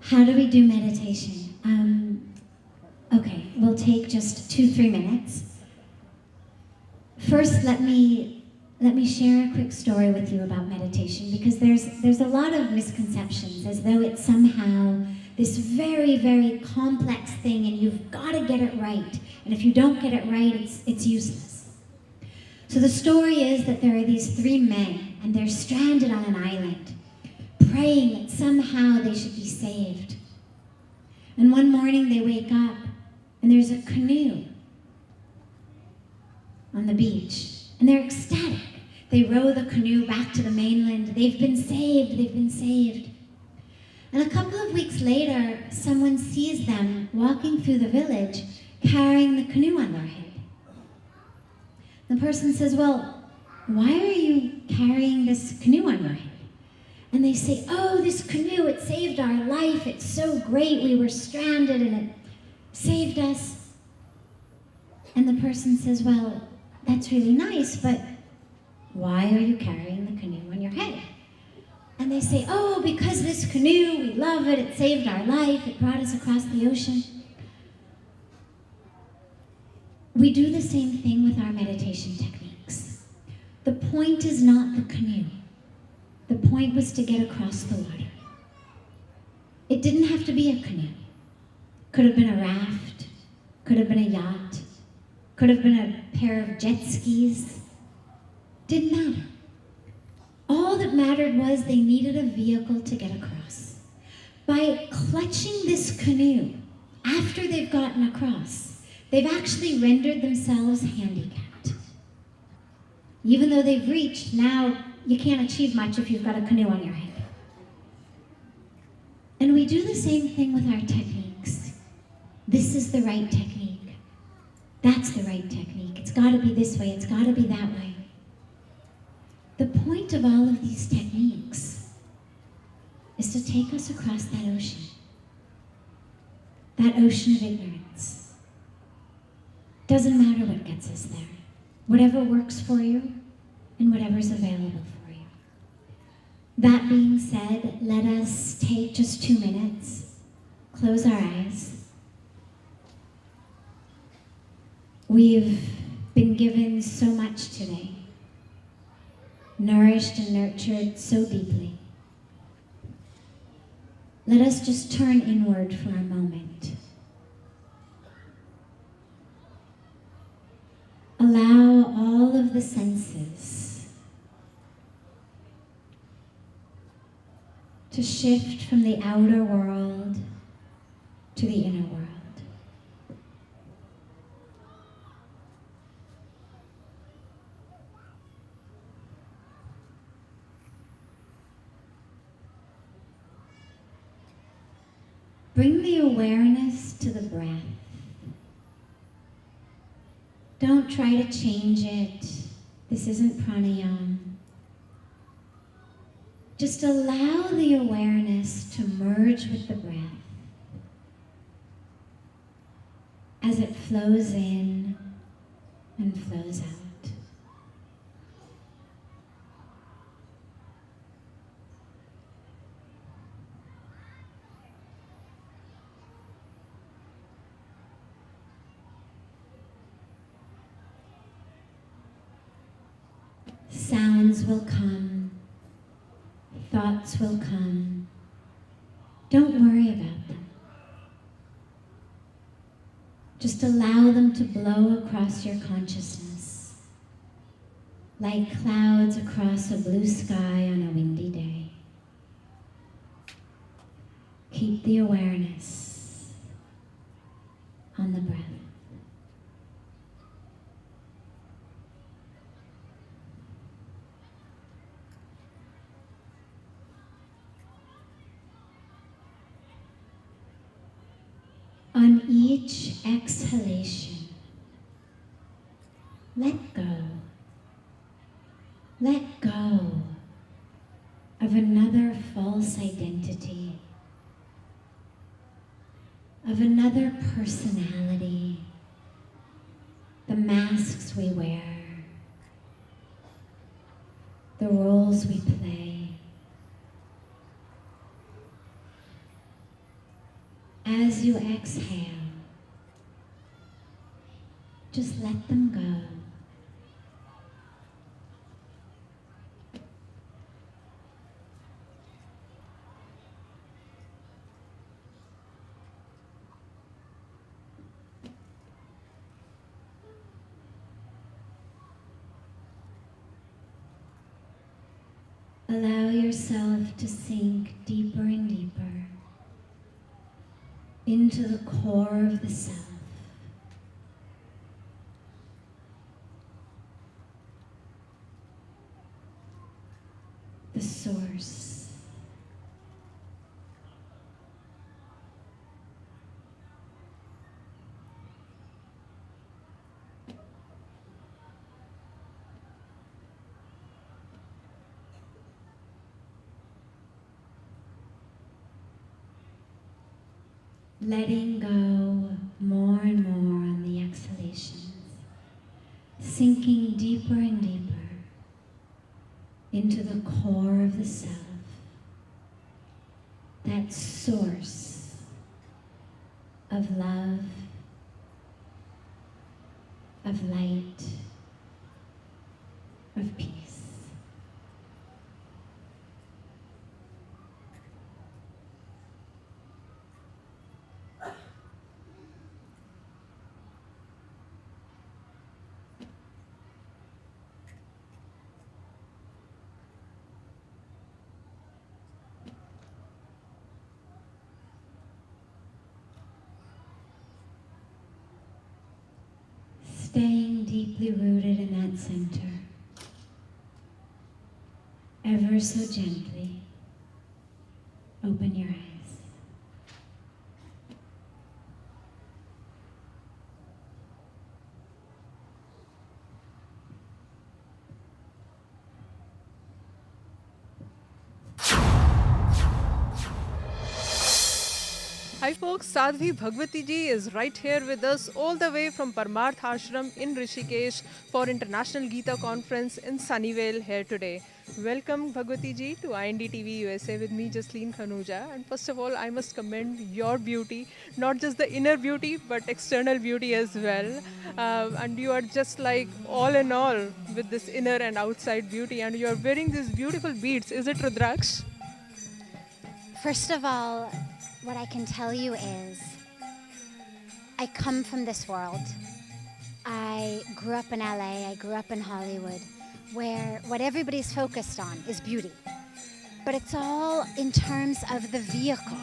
How do we do meditation? Okay, we'll take just 2-3 minutes. First, let me share a quick story with you about meditation, because there's a lot of misconceptions, as though it's somehow this very, very complex thing and you've got to get it right. And if you don't get it right, it's useless. So the story is that there are these 3 men, and they're stranded on an island, praying that somehow they should be saved. And one morning they wake up, and there's a canoe on the beach, and they're ecstatic. They row the canoe back to the mainland. They've been saved, they've been saved. And a couple of weeks later, someone sees them walking through the village, carrying the canoe on their head. The person says, well, why are you carrying this canoe on your head? And they say, oh, this canoe, it saved our life. It's so great. We were stranded and it saved us. And the person says, well, that's really nice, but why are you carrying the canoe on your head? And they say, oh, because this canoe, we love it. It saved our life. It brought us across the ocean. We do the same thing with our meditation techniques. The point is not the canoe. The point was to get across the water. It didn't have to be a canoe. Could have been a raft, could have been a yacht, could have been a pair of jet skis. Didn't matter. All that mattered was they needed a vehicle to get across. By clutching this canoe, after they've gotten across, they've actually rendered themselves handicapped. Even though they've reached, now you can't achieve much if you've got a canoe on your head. And we do the same thing with our techniques. This is the right technique. That's the right technique. It's got to be this way. It's got to be that way. The point of all of these techniques is to take us across that ocean of ignorance. Doesn't matter what gets us there. Whatever works for you and whatever's available for you. That being said, let us take just 2 minutes, close our eyes. We've been given so much today, nourished and nurtured so deeply. Let us just turn inward for a moment. Allow all of the senses to shift from the outer world to the inner world. Bring the awareness to the breath. Don't try to change it. This isn't pranayama. Just allow the awareness to merge with the breath as it flows in and flows out. Sounds will come, thoughts will come. Don't worry about them. Just allow them to blow across your consciousness, like clouds across a blue sky on a windy day. Keep the awareness on the breath. On each exhalation, let go. Let go of another false identity, of another personality, the masks we wear, the roles we play. As you exhale, just let them go. Allow yourself to sink deeper and deeper into the core of the self. The source. Letting go more and more on the exhalations, sinking deeper and deeper into the core of the self, that source of love, of light, of peace. Staying deeply rooted in that center. Ever so gently, open your eyes. Hi folks, Sadhvi Bhagawati ji is right here with us all the way from Parmarth Ashram in Rishikesh for International Gita Conference in Sunnyvale here today. Welcome Bhagawati ji to INDTV USA with me Jasleen Khanuja, and first of all I must commend your beauty, not just the inner beauty but external beauty as well, and you are just like all in all with this inner and outside beauty, and you are wearing these beautiful beads. Is it Rudraksh? First of all, what I can tell you is I come from this world. I grew up in LA, I grew up in Hollywood, where what everybody's focused on is beauty. But it's all in terms of the vehicle,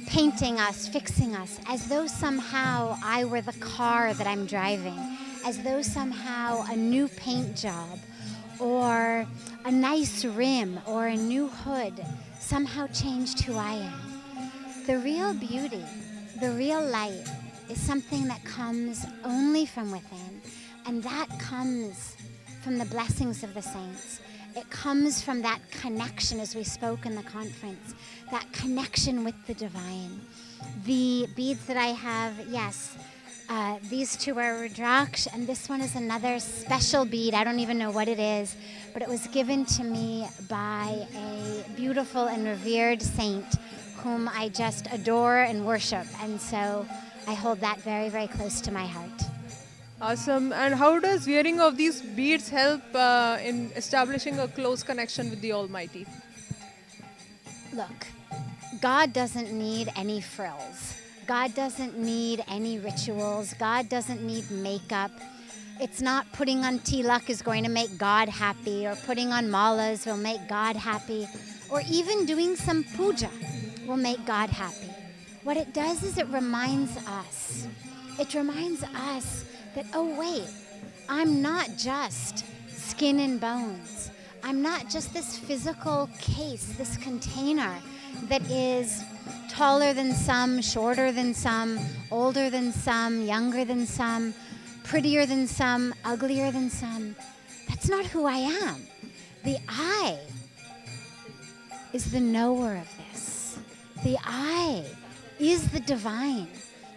painting us, fixing us, as though somehow I were the car that I'm driving, as though somehow a new paint job or a nice rim or a new hood somehow changed who I am. The real beauty, the real light is something that comes only from within, and that comes from the blessings of the saints. It comes from that connection, as we spoke in the conference, that connection with the divine. The beads that I have, yes, these two are Rudraksh, and this one is another special bead. I don't even know what it is, but it was given to me by a beautiful and revered saint whom I just adore and worship, and so I hold that very, very close to my heart. Awesome. And how does wearing of these beads help in establishing a close connection with the Almighty? Look, God doesn't need any frills. God doesn't need any rituals. God doesn't need makeup. It's not putting on tilak is going to make God happy, or putting on malas will make God happy, or even doing some puja will make God happy. What it does is it reminds us. It reminds us that, oh wait, I'm not just skin and bones. I'm not just this physical case, this container that is taller than some, shorter than some, older than some, younger than some, prettier than some, uglier than some. That's not who I am. The I is the knower of this. The I is the divine.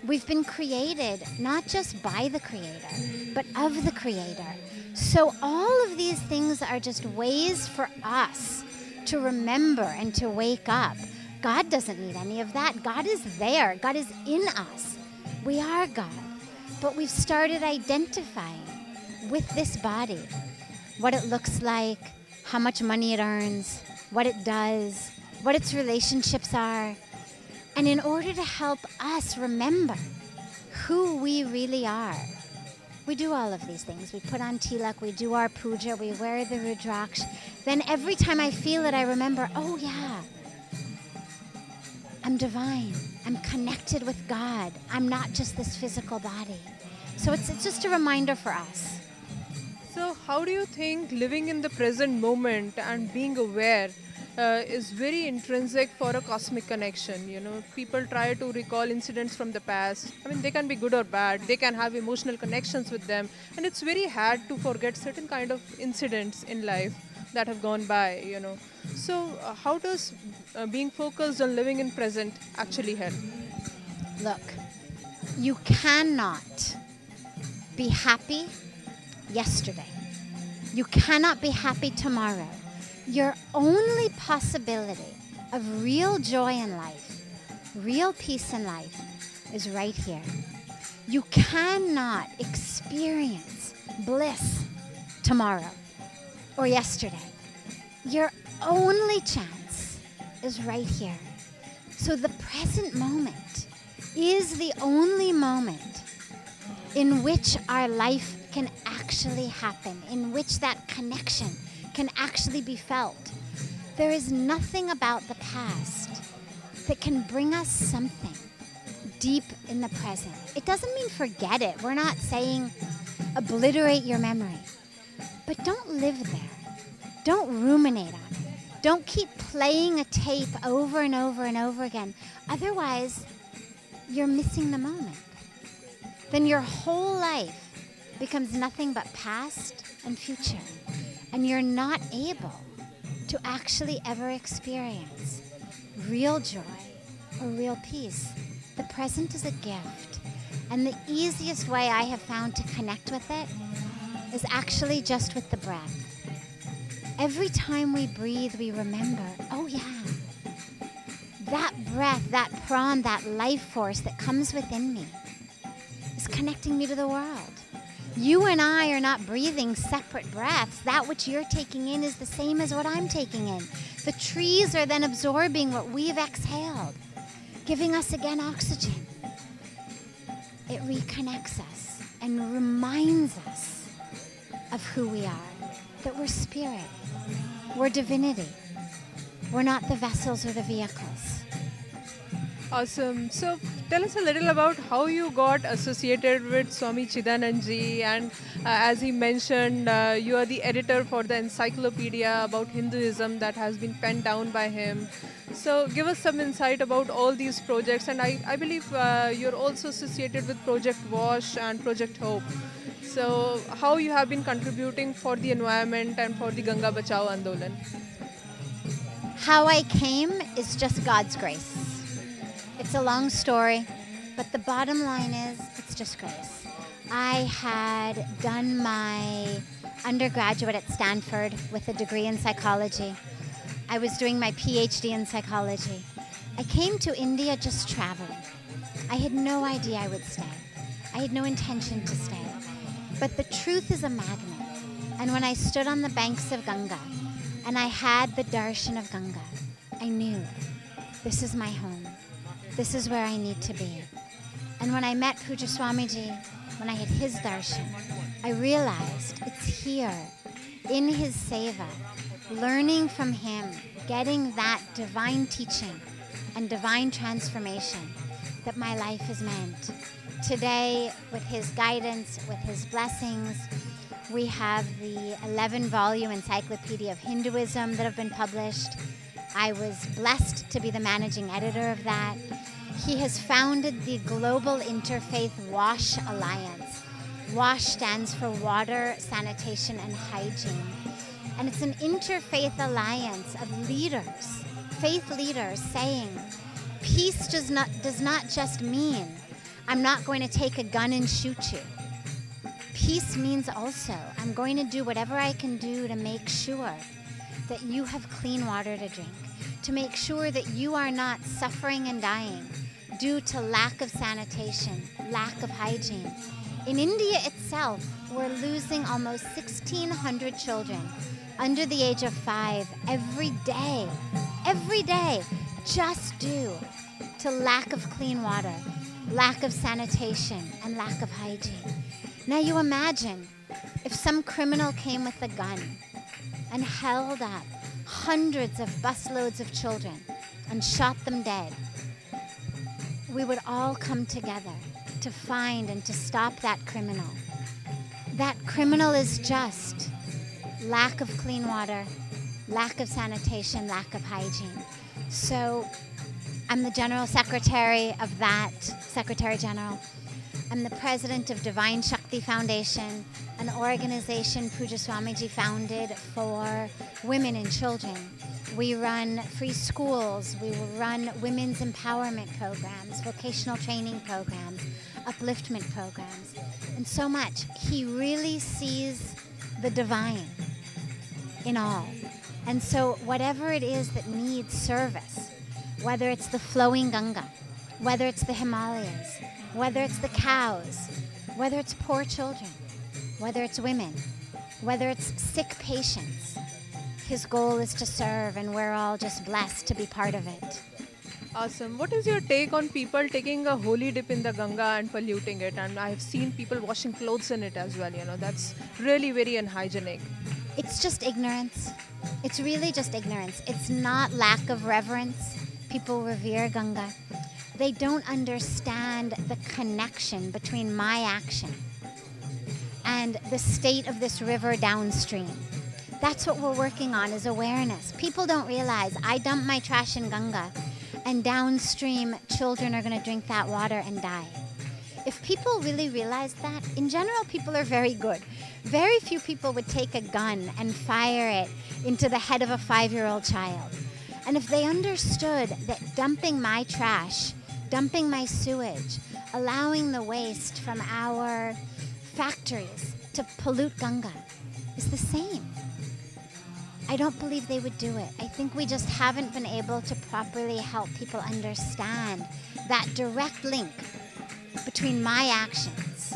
We've been created not just by the Creator, but of the Creator. So all of these things are just ways for us to remember and to wake up. God doesn't need any of that. God is there. God is in us. We are God. But we've started identifying with this body, what it looks like, how much money it earns, what it does, what its relationships are. And in order to help us remember who we really are, we do all of these things. We put on tilak, we do our puja, we wear the Rudraksh. Then every time I feel it, I remember, oh yeah, I'm divine. I'm connected with God. I'm not just this physical body. So it's just a reminder for us. So how do you think living in the present moment and being aware is very intrinsic for a cosmic connection? You know, people try to recall incidents from the past. I mean, they can be good or bad. They can have emotional connections with them. And it's very hard to forget certain kind of incidents in life that have gone by, you know. So how does being focused on living in present actually help? Look, you cannot be happy yesterday. You cannot be happy tomorrow. Your only possibility of real joy in life, real peace in life, is right here. You cannot experience bliss tomorrow or yesterday. Your only chance is right here. So the present moment is the only moment in which our life can actually happen, in which that connection can actually be felt. There is nothing about the past that can bring us something deep in the present. It doesn't mean forget it. We're not saying obliterate your memory. But don't live there. Don't ruminate on it. Don't keep playing a tape over and over and over again. Otherwise, you're missing the moment. Then your whole life becomes nothing but past and future. And you're not able to actually ever experience real joy or real peace. The present is a gift. And the easiest way I have found to connect with it is actually just with the breath. Every time we breathe, we remember, oh yeah, that breath, that pran, that life force that comes within me is connecting me to the world. You and I are not breathing separate breaths. That which you're taking in is the same as what I'm taking in. The trees are then absorbing what we've exhaled, giving us again oxygen. It reconnects us and reminds us of who we are, that we're spirit, we're divinity. We're not the vessels or the vehicles. Awesome. So tell us a little about how you got associated with Swami Chidanandji, and as he mentioned, you are the editor for the encyclopedia about Hinduism that has been penned down by him. So give us some insight about all these projects, and I believe you're also associated with Project Wash and Project Hope. So how you have been contributing for the environment and for the Ganga Bachao Andolan? How I came is just God's grace. It's a long story, but the bottom line is it's just grace. I had done my undergraduate at Stanford with a degree in psychology. I was doing my PhD in psychology. I came to India just traveling. I had no idea I would stay. I had no intention to stay. But the truth is a magnet. And when I stood on the banks of Ganga and I had the darshan of Ganga, I knew this is my home. This is where I need to be. And when I met Puja Swamiji, when I had his darshan, I realized it's here, in his seva, learning from him, getting that divine teaching and divine transformation that my life is meant. Today, with his guidance, with his blessings, we have the 11-volume Encyclopedia of Hinduism that have been published. I was blessed to be the managing editor of that. He has founded the Global Interfaith WASH Alliance. WASH stands for Water, Sanitation, and Hygiene. And it's an interfaith alliance of leaders, faith leaders, saying peace does not just mean I'm not going to take a gun and shoot you. Peace means also I'm going to do whatever I can do to make sure that you have clean water to drink, to make sure that you are not suffering and dying due to lack of sanitation, lack of hygiene. In India itself, we're losing almost 1,600 children under the age of 5 every day, just due to lack of clean water, lack of sanitation, and lack of hygiene. Now you imagine if some criminal came with a gun and held up hundreds of busloads of children and shot them dead. We would all come together to find and to stop that criminal. That criminal is just lack of clean water, lack of sanitation, lack of hygiene. So I'm the General Secretary of that, Secretary General. I'm the president of Divine Shakti Foundation, an organization Puja Swamiji founded for women and children. We run free schools, we will run women's empowerment programs, vocational training programs, upliftment programs, and so much. He really sees the divine in all. And so whatever it is that needs service, whether it's the flowing Ganga, whether it's the Himalayas, whether it's the cows, whether it's poor children, whether it's women, whether it's sick patients, his goal is to serve, and we're all just blessed to be part of it. Awesome. What is your take on people taking a holy dip in the Ganga and polluting it? And I've seen people washing clothes in it as well. That's really very unhygienic. It's just ignorance. It's really just ignorance. It's not lack of reverence. People revere Ganga. They don't understand the connection between my action understand the state of this river downstream. That's what we're working on, is awareness. People don't realize I dump my trash in Ganga, and downstream children are going to drink that water and die. If people really realized that, in general, people are very good. Very few people would take a gun and fire it into the head of a 5-year-old child. And if they understood that dumping my trash, dumping my sewage, allowing the waste from our factories to pollute Ganga is the same, I don't believe they would do it. I think we just haven't been able to properly help people understand that direct link between my actions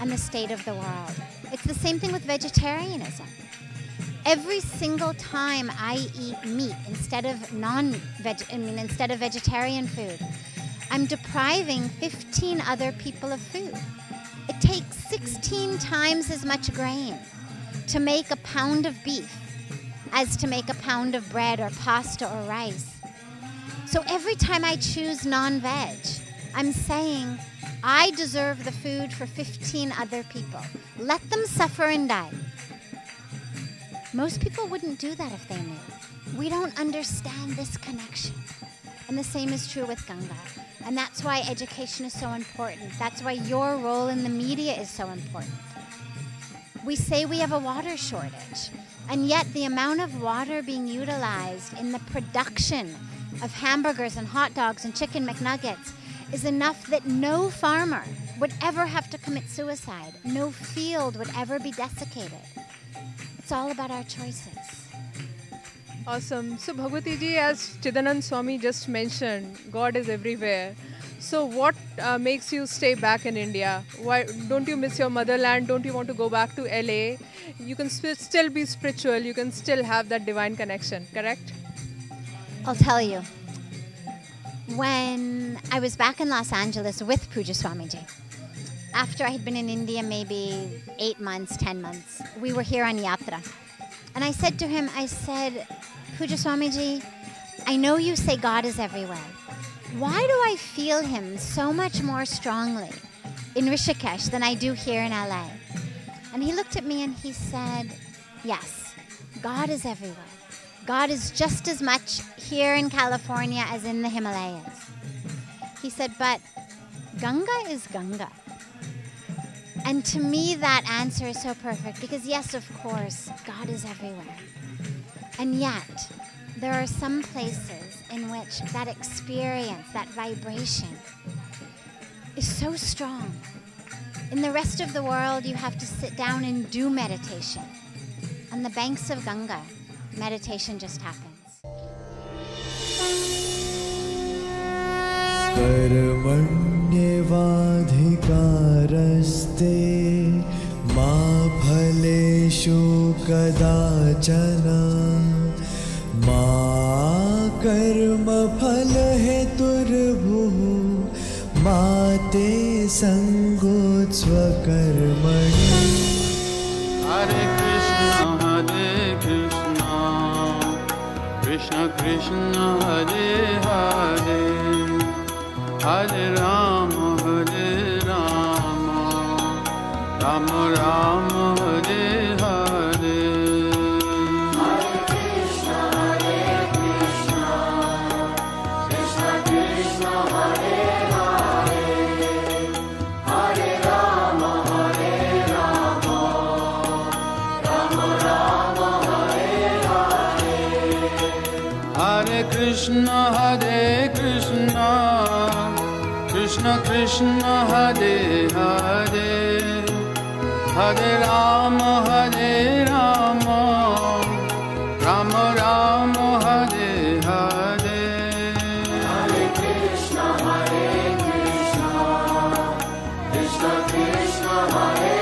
and the state of the world. It's the same thing with vegetarianism. Every single time I eat meat instead of instead of vegetarian food, I'm depriving 15 other people of food. It takes 16 times as much grain to make a pound of beef as to make a pound of bread or pasta or rice. So every time I choose non-veg, I'm saying I deserve the food for 15 other people. Let them suffer and die. Most people wouldn't do that if they knew. We don't understand this connection. And the same is true with Ganga. And that's why education is so important. That's why your role in the media is so important. We say we have a water shortage, and yet the amount of water being utilized in the production of hamburgers and hot dogs and chicken McNuggets is enough that no farmer would ever have to commit suicide. No field would ever be desiccated. It's all about our choices. Awesome. So Bhagawati ji, as Chidanand Swami just mentioned, God is everywhere. So what makes you stay back in India? Why don't you miss your motherland? Don't you want to go back to LA? You can still be spiritual. You can still have that divine connection, correct? I'll tell you. When I was back in Los Angeles with Puja Swamiji, after I had been in India maybe 8 months, 10 months, we were here on Yatra. And I said to him, Puja Swamiji, I know you say God is everywhere. Why do I feel him so much more strongly in Rishikesh than I do here in LA? And he looked at me and he said, yes, God is everywhere. God is just as much here in California as in the Himalayas. He said, but Ganga is Ganga. And to me, that answer is so perfect because, yes, of course, God is everywhere. And yet, there are some places in which that experience, that vibration, is so strong. In the rest of the world, you have to sit down and do meditation. On the banks of Ganga, meditation just happens. कर्मण्येवाधिकारस्ते मा फलेषु कदाचन मा कर्मफल हेतुर्भुः मा ते संगोत्स्व कर्मणि. Hare Krishna, Krishna Krishna, Hare Hare, Hare Rama, Rama Rama, Hare Hare. Hare Krishna, Krishna Krishna, Hare Hare, Hare Rama, Rama Rama, Hare Hare. Hare Krishna, Krishna Krishna, Hare Hare, Hare Rama, Rama Rama, Hare Hare. Hare Krishna, Krishna Krishna, Hare